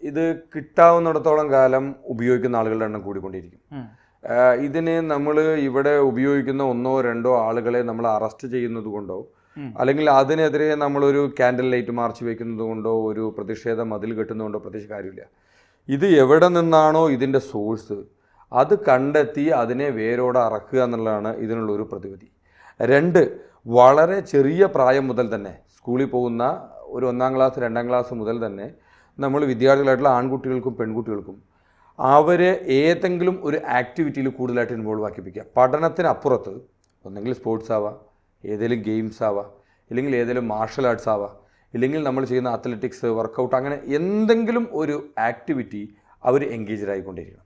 ഇത് കിട്ടാവുന്നിടത്തോളം കാലം ഉപയോഗിക്കുന്ന ആളുകളുടെ എണ്ണം കൂടിക്കൊണ്ടിരിക്കും. ഇതിന് നമ്മൾ ഇവിടെ ഉപയോഗിക്കുന്ന 1-2 ആളുകളെ നമ്മൾ അറസ്റ്റ് ചെയ്യുന്നത് കൊണ്ടോ അല്ലെങ്കിൽ അതിനെതിരെ നമ്മളൊരു ക്യാൻഡിൽ ലൈറ്റ് മാർച്ച് വയ്ക്കുന്നത് കൊണ്ടോ ഒരു പ്രതിഷേധ മതിൽ കെട്ടുന്നതുകൊണ്ടോ പ്രത്യേകിച്ച് കാര്യമില്ല. ഇത് എവിടെ നിന്നാണോ ഇതിൻ്റെ സോഴ്സ് അത് കണ്ടെത്തി അതിനെ വേരോടെ അറക്കുക എന്നുള്ളതാണ് ഇതിനുള്ളൊരു പ്രതിവിധി. 2, വളരെ ചെറിയ പ്രായം മുതൽ തന്നെ സ്കൂളിൽ പോകുന്ന ഒരു 1-ാം ക്ലാസ് 2-ാം ക്ലാസ് മുതൽ തന്നെ നമ്മൾ വിദ്യാർത്ഥികളായിട്ടുള്ള ആൺകുട്ടികൾക്കും പെൺകുട്ടികൾക്കും അവരെ ഏതെങ്കിലും ഒരു ആക്ടിവിറ്റിയിൽ കൂടുതലായിട്ട് ഇൻവോൾവ് ആക്കിപ്പിക്കുക. പഠനത്തിനപ്പുറത്ത് ഒന്നെങ്കിൽ സ്പോർട്സ് ആവാം, ഏതെങ്കിലും ഗെയിംസ് ആവാം, ഇല്ലെങ്കിൽ ഏതെങ്കിലും മാർഷൽ ആർട്സ് ആവാം, ഇല്ലെങ്കിൽ നമ്മൾ ചെയ്യുന്ന അത്ലറ്റിക്സ് വർക്കൗട്ട്, അങ്ങനെ എന്തെങ്കിലും ഒരു ആക്ടിവിറ്റി അവർ എൻഗേജ്ഡ് ആയിക്കൊണ്ടിരിക്കണം.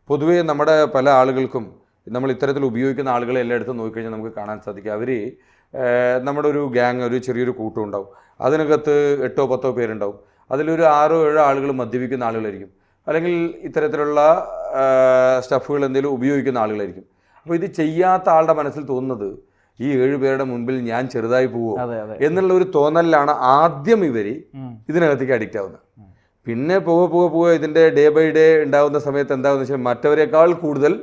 പൊതുവേ നമ്മുടെ പല ആളുകൾക്കും നമ്മൾ ഇത്തരത്തിൽ ഉപയോഗിക്കുന്ന ആളുകളെ എല്ലായിടത്തും നോക്കിക്കഴിഞ്ഞാൽ നമുക്ക് കാണാൻ സാധിക്കും. അവർ നമ്മുടെ ഒരു ഗ്യാങ്, ഒരു ചെറിയൊരു കൂട്ടം ഉണ്ടാവും. അതിനകത്ത് 8-10 പേരുണ്ടാവും. അതിലൊരു 6-7 ആളുകൾ മദ്യപിക്കുന്ന ആളുകളായിരിക്കും, അല്ലെങ്കിൽ ഇത്തരത്തിലുള്ള സ്റ്റഫുകൾ എന്തെങ്കിലും ഉപയോഗിക്കുന്ന ആളുകളായിരിക്കും. അപ്പോൾ ഇത് ചെയ്യാത്ത ആളുടെ മനസ്സിൽ തോന്നുന്നത് ഈ 7 പേരുടെ മുൻപിൽ ഞാൻ ചെറുതായി പോവോ എന്നുള്ള ഒരു തോന്നലിലാണ് ആദ്യം ഇവർ ഇതിനകത്തേക്ക് അഡിക്റ്റ് ആവുന്നത്. പിന്നെ പോവുക ഇതിൻ്റെ ഡേ ബൈ ഡേ ഉണ്ടാകുന്ന സമയത്ത് എന്താണെന്ന് വെച്ചാൽ മറ്റവരെക്കാൾ കൂടുതൽ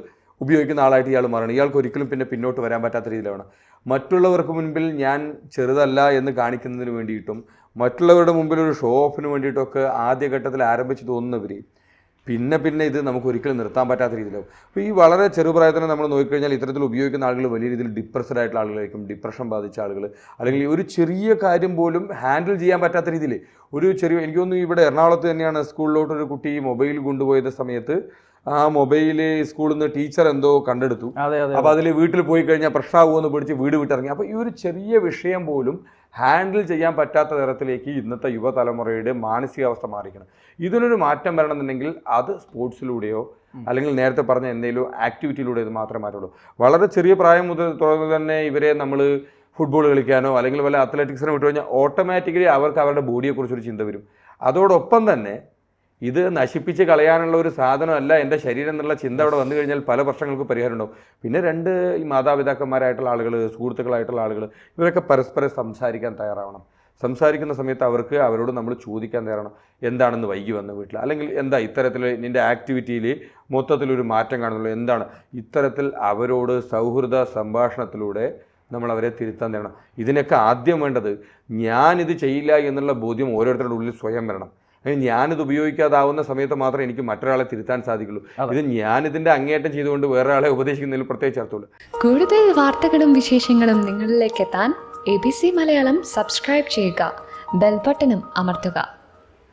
ഉപയോഗിക്കുന്ന ആളായിട്ട് ഇയാൾ മാറണം. ഇയാൾക്ക് ഒരിക്കലും പിന്നെ പിന്നോട്ട് വരാൻ പറ്റാത്ത രീതിയിലാണ്. മറ്റുള്ളവർക്ക് മുൻപിൽ ഞാൻ ചെറുതല്ല എന്ന് കാണിക്കുന്നതിന് വേണ്ടിയിട്ടും മറ്റുള്ളവരുടെ മുമ്പിൽ ഒരു ഷോ ഓഫിന് വേണ്ടിയിട്ടൊക്കെ ആദ്യഘട്ടത്തിൽ ആരംഭിച്ച് തോന്നുന്നവർ പിന്നെ ഇത് നമുക്ക് ഒരിക്കലും നിർത്താൻ പറ്റാത്ത രീതിയിലാവും. അപ്പോൾ ഈ വളരെ ചെറുപ്രായത്തിനെ നമ്മൾ നോക്കിക്കഴിഞ്ഞാൽ ഇത്തരത്തിൽ ഉപയോഗിക്കുന്ന ആളുകൾ വലിയ രീതിയിൽ ഡിപ്രസ്ഡ് ആയിട്ടുള്ള ആളുകളായിരിക്കും, ഡിപ്രഷൻ ബാധിച്ച ആളുകൾ, അല്ലെങ്കിൽ ഒരു ചെറിയ കാര്യം പോലും ഹാൻഡിൽ ചെയ്യാൻ പറ്റാത്ത രീതിയിൽ എനിക്ക് തോന്നുന്നു ഇവിടെ എറണാകുളത്ത് തന്നെയാണ് സ്കൂളിലോട്ടൊരു കുട്ടി മൊബൈൽ കൊണ്ടുപോയത് സമയത്ത് ആ മൊബൈൽ സ്കൂളിൽ നിന്ന് ടീച്ചർ എന്തോ കണ്ടെടുത്തു. അപ്പോൾ അതിൽ വീട്ടിൽ പോയി കഴിഞ്ഞാൽ പ്രശ്നമാകുമെന്ന് പിടിച്ച് വീട് വിട്ടിറങ്ങി. അപ്പോൾ ഈ ഒരു ചെറിയ വിഷയം പോലും ഹാൻഡിൽ ചെയ്യാൻ പറ്റാത്ത തരത്തിലേക്ക് ഇന്നത്തെ യുവതലമുറയുടെ മാനസികാവസ്ഥ മാറിക്കണം. ഇതിനൊരു മാറ്റം വരണമെന്നുണ്ടെങ്കിൽ അത് സ്പോർട്സിലൂടെയോ അല്ലെങ്കിൽ നേരത്തെ പറഞ്ഞ എന്തെങ്കിലും ആക്ടിവിറ്റിയിലൂടെ ഇത് മാത്രമേ മാറ്റുള്ളൂ. വളരെ ചെറിയ പ്രായം മുതൽ തുടർന്ന് തന്നെ ഇവരെ നമ്മൾ ഫുട്ബോൾ കളിക്കാനോ അല്ലെങ്കിൽ വല്ല അത്ലറ്റിക്സിനോ വിട്ടു കഴിഞ്ഞാൽ ഓട്ടോമാറ്റിക്കലി അവർക്ക് അവരുടെ ബോഡിയെക്കുറിച്ചൊരു ചിന്ത വരും. അതോടൊപ്പം തന്നെ ഇത് നശിപ്പിച്ച് കളയാനുള്ള ഒരു സാധനമല്ല എൻ്റെ ശരീരം എന്നുള്ള ചിന്ത അവിടെ വന്നു കഴിഞ്ഞാൽ പല പ്രശ്നങ്ങൾക്ക് പരിഹാരം ഉണ്ടാവും. പിന്നെ 2 ഈ മാതാപിതാക്കന്മാരായിട്ടുള്ള ആളുകൾ, സുഹൃത്തുക്കളായിട്ടുള്ള ആളുകൾ, ഇവരൊക്കെ പരസ്പരം സംസാരിക്കാൻ തയ്യാറാവണം. സംസാരിക്കുന്ന സമയത്ത് അവരോട് നമ്മൾ ചോദിക്കാൻ തയ്യാറാണ്, എന്താണെന്ന് വൈകി വന്ന വീട്ടിൽ, അല്ലെങ്കിൽ എന്താ ഇത്തരത്തിൽ നിൻ്റെ ആക്ടിവിറ്റിയിൽ മൊത്തത്തിലൊരു മാറ്റം കാണുന്നുള്ളൂ, എന്താണ് ഇത്തരത്തിൽ അവരോട് സൗഹൃദ സംഭാഷണത്തിലൂടെ നമ്മൾ അവരെ തിരുത്താൻ തരണം. ഇതിനൊക്കെ ആദ്യം വേണ്ടത് ഞാനിത് ചെയ്യില്ല എന്നുള്ള ബോധ്യം ഓരോരുത്തരുടെ ഉള്ളിൽ സ്വയം വരണം. ഞാനിത് ഉപയോഗിക്കാതാവുന്ന സമയത്ത് മാത്രമേ എനിക്ക് മറ്റൊരാളെ തിരുത്താൻ സാധിക്കുള്ളൂ. ഇത് ഞാനിതിൻ്റെ അങ്ങേയറ്റം ചെയ്തുകൊണ്ട് വേറൊരാളെ ഉപദേശിക്കുന്നതിൽ പ്രത്യേകിച്ച് അർത്ഥമുള്ളൂ. കൂടുതൽ വാർത്തകളും വിശേഷങ്ങളും നിങ്ങളിലേക്ക് എത്താൻ ABC മലയാളം സബ്സ്ക്രൈബ് ചെയ്യുക, ബെൽ ബട്ടണും അമർത്തുക.